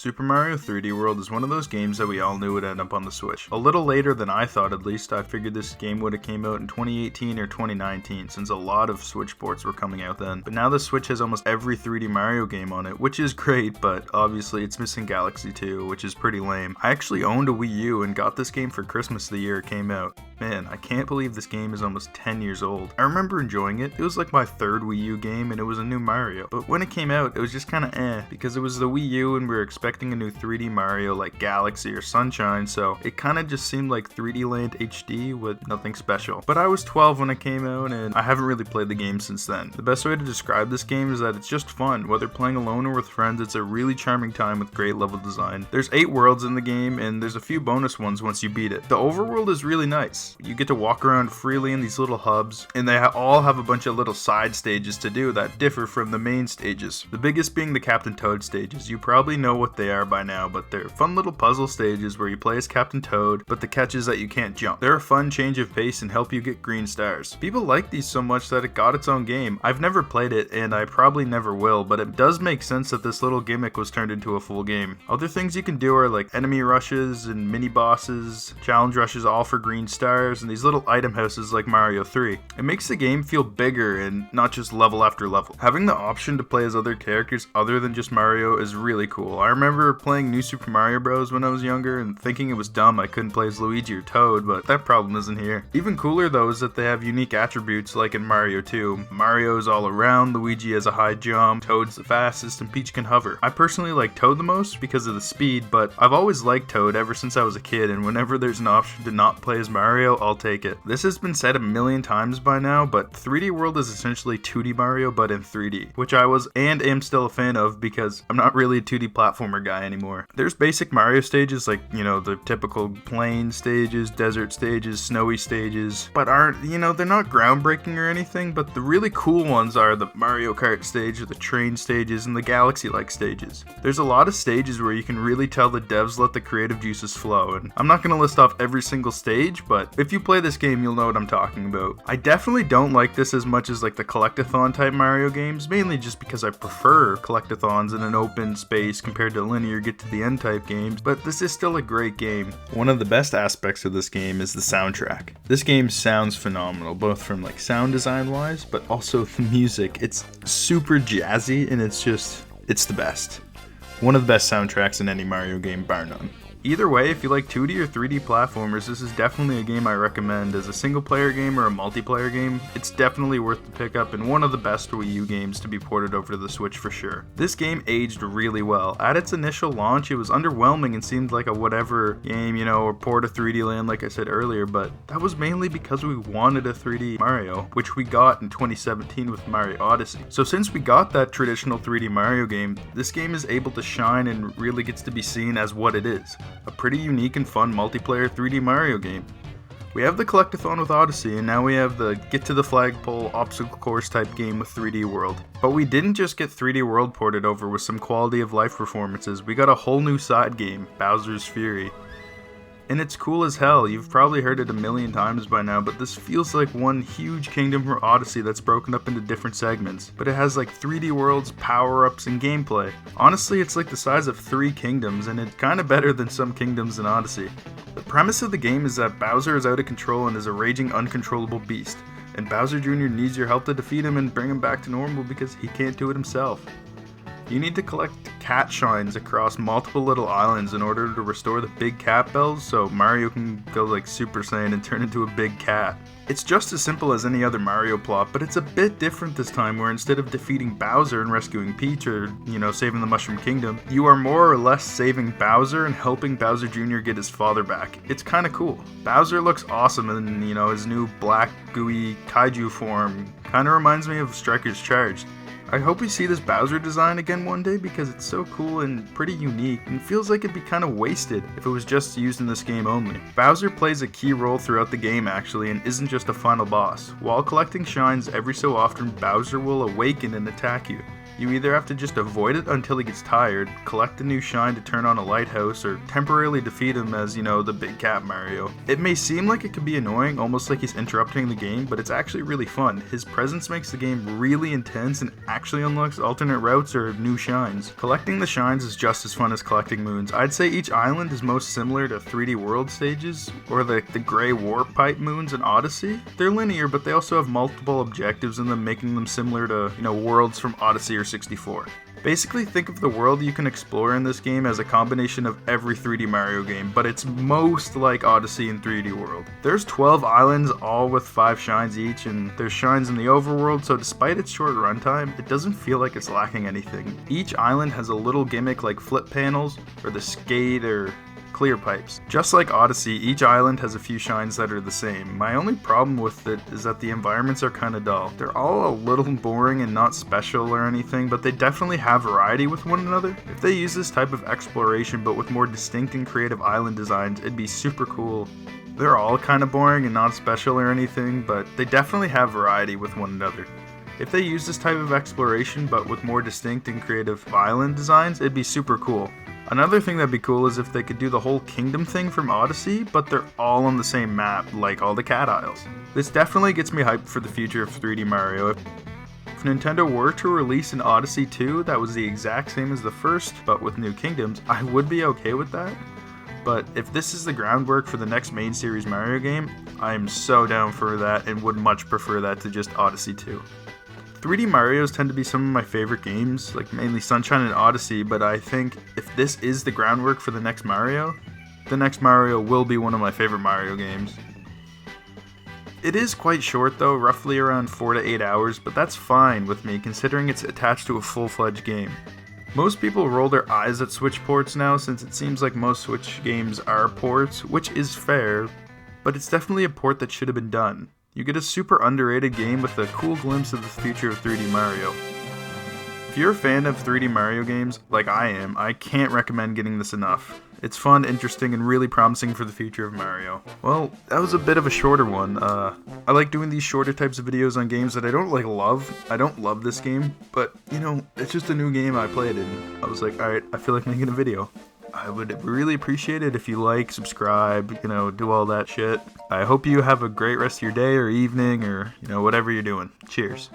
Super Mario 3D World is one of those games that we all knew would end up on the Switch. A little later than I thought, at least. I figured this game would have came out in 2018 or 2019, since a lot of Switch ports were coming out then. But now the Switch has almost every 3D Mario game on it, which is great, but obviously it's missing Galaxy 2, which is pretty lame. I actually owned a Wii U and got this game for Christmas the year it came out. Man, I can't believe this game is almost 10 years old. I remember enjoying it. It was like my third Wii U game and it was a new Mario. But when it came out, it was just kinda because it was the Wii U and we were expecting a new 3D Mario like Galaxy or Sunshine, so it kinda just seemed like 3D Land HD with nothing special. But I was 12 when it came out and I haven't really played the game since then. The best way to describe this game is that it's just fun. Whether playing alone or with friends, it's a really charming time with great level design. There's 8 worlds in the game and there's a few bonus ones once you beat it. The overworld is really nice. You get to walk around freely in these little hubs, and they all have a bunch of little side stages to do that differ from the main stages. The biggest being the Captain Toad stages. You probably know what they are by now, but they're fun little puzzle stages where you play as Captain Toad, but the catch is that you can't jump. They're a fun change of pace and help you get green stars. People like these so much that it got its own game. I've never played it, and I probably never will, but it does make sense that this little gimmick was turned into a full game. Other things you can do are like enemy rushes and mini bosses, challenge rushes all for green stars, and these little item houses like Mario 3. It makes the game feel bigger and not just level after level. Having the option to play as other characters other than just Mario is really cool. I remember playing New Super Mario Bros. When I was younger and thinking it was dumb I couldn't play as Luigi or Toad, but that problem isn't here. Even cooler though is that they have unique attributes like in Mario 2. Mario's all around, Luigi has a high jump, Toad's the fastest, and Peach can hover. I personally like Toad the most because of the speed, but I've always liked Toad ever since I was a kid, and whenever there's an option to not play as Mario, I'll take it. This has been said a million times by now, but 3D World is essentially 2D Mario but in 3D, which I was and am still a fan of because I'm not really a 2D platformer guy anymore. There's basic Mario stages like, the typical plain stages, desert stages, snowy stages, but aren't, they're not groundbreaking or anything, but the really cool ones are the Mario Kart stage or the train stages and the Galaxy-like stages. There's a lot of stages where you can really tell the devs let the creative juices flow, and I'm not going to list off every single stage, but if you play this game, you'll know what I'm talking about. I definitely don't like this as much as like the collectathon type Mario games, mainly just because I prefer collectathons in an open space compared to linear get to the end type games, but this is still a great game. One of the best aspects of this game is the soundtrack. This game sounds phenomenal, both from like sound design wise, but also the music. It's super jazzy and it's the best. One of the best soundtracks in any Mario game, bar none. Either way, if you like 2D or 3D platformers, this is definitely a game I recommend. As a single player game or a multiplayer game, it's definitely worth the pickup and one of the best Wii U games to be ported over to the Switch for sure. This game aged really well. At its initial launch, it was underwhelming and seemed like a whatever game, or port of 3D Land like I said earlier, but that was mainly because we wanted a 3D Mario, which we got in 2017 with Mario Odyssey. So since we got that traditional 3D Mario game, this game is able to shine and really gets to be seen as what it is. A pretty unique and fun multiplayer 3D Mario game. We have the collectathon with Odyssey, and now we have the get to the flagpole obstacle course type game with 3D World. But we didn't just get 3D World ported over with some quality of life performances, we got a whole new side game, Bowser's Fury. And it's cool as hell. You've probably heard it a million times by now, but this feels like one huge kingdom from Odyssey that's broken up into different segments. But it has like 3D worlds, power-ups, and gameplay. Honestly, it's like the size of 3 kingdoms, and it's kinda better than some kingdoms in Odyssey. The premise of the game is that Bowser is out of control and is a raging, uncontrollable beast. And Bowser Jr. needs your help to defeat him and bring him back to normal because he can't do it himself. You need to collect cat shines across multiple little islands in order to restore the big cat bells so Mario can go like Super Saiyan and turn into a big cat. It's just as simple as any other Mario plot, but it's a bit different this time where instead of defeating Bowser and rescuing Peach or, saving the Mushroom Kingdom, you are more or less saving Bowser and helping Bowser Jr. get his father back. It's kinda cool. Bowser looks awesome in, his new black gooey kaiju form. Kinda reminds me of Striker's Charge. I hope we see this Bowser design again one day because it's so cool and pretty unique and feels like it'd be kind of wasted if it was just used in this game only. Bowser plays a key role throughout the game actually and isn't just a final boss. While collecting shines every so often, Bowser will awaken and attack you. You either have to just avoid it until he gets tired, collect a new shine to turn on a lighthouse, or temporarily defeat him as, the big cat Mario. It may seem like it could be annoying, almost like he's interrupting the game, but it's actually really fun. His presence makes the game really intense and actually unlocks alternate routes or new shines. Collecting the shines is just as fun as collecting moons. I'd say each island is most similar to 3D World stages, or the Grey Warp Pipe moons in Odyssey. They're linear, but they also have multiple objectives in them, making them similar to, worlds from Odyssey or 64. Basically, think of the world you can explore in this game as a combination of every 3D Mario game, but it's most like Odyssey and 3D World. There's 12 islands, all with 5 shines each, and there's shines in the overworld, so despite its short runtime, it doesn't feel like it's lacking anything. Each island has a little gimmick like flip panels, or the skate, or clear pipes. Just like Odyssey, each island has a few shines that are the same. My only problem with it is that the environments are kinda dull. They're all a little boring and not special or anything, but they definitely have variety with one another. If they use this type of exploration but with more distinct and creative island designs, it'd be super cool. They're all kinda boring and not special or anything, but they definitely have variety with one another. If they use this type of exploration but with more distinct and creative island designs, it'd be super cool. Another thing that'd be cool is if they could do the whole kingdom thing from Odyssey, but they're all on the same map, like all the cat isles. This definitely gets me hyped for the future of 3D Mario. If Nintendo were to release an Odyssey 2 that was the exact same as the first, but with new kingdoms, I would be okay with that. But if this is the groundwork for the next main series Mario game, I am so down for that and would much prefer that to just Odyssey 2. 3D Marios tend to be some of my favorite games, like mainly Sunshine and Odyssey, but I think if this is the groundwork for the next Mario will be one of my favorite Mario games. It is quite short though, roughly around 4 to 8 hours, but that's fine with me considering it's attached to a full-fledged game. Most people roll their eyes at Switch ports now since it seems like most Switch games are ports, which is fair, but it's definitely a port that should have been done. You get a super underrated game with a cool glimpse of the future of 3D Mario. If you're a fan of 3D Mario games, like I am, I can't recommend getting this enough. It's fun, interesting, and really promising for the future of Mario. Well, that was a bit of a shorter one. I like doing these shorter types of videos on games that I don't love. I don't love this game, but it's just a new game I played and I was like, alright, I feel like making a video. I would really appreciate it if you like, subscribe, do all that shit. I hope you have a great rest of your day or evening or, whatever you're doing. Cheers.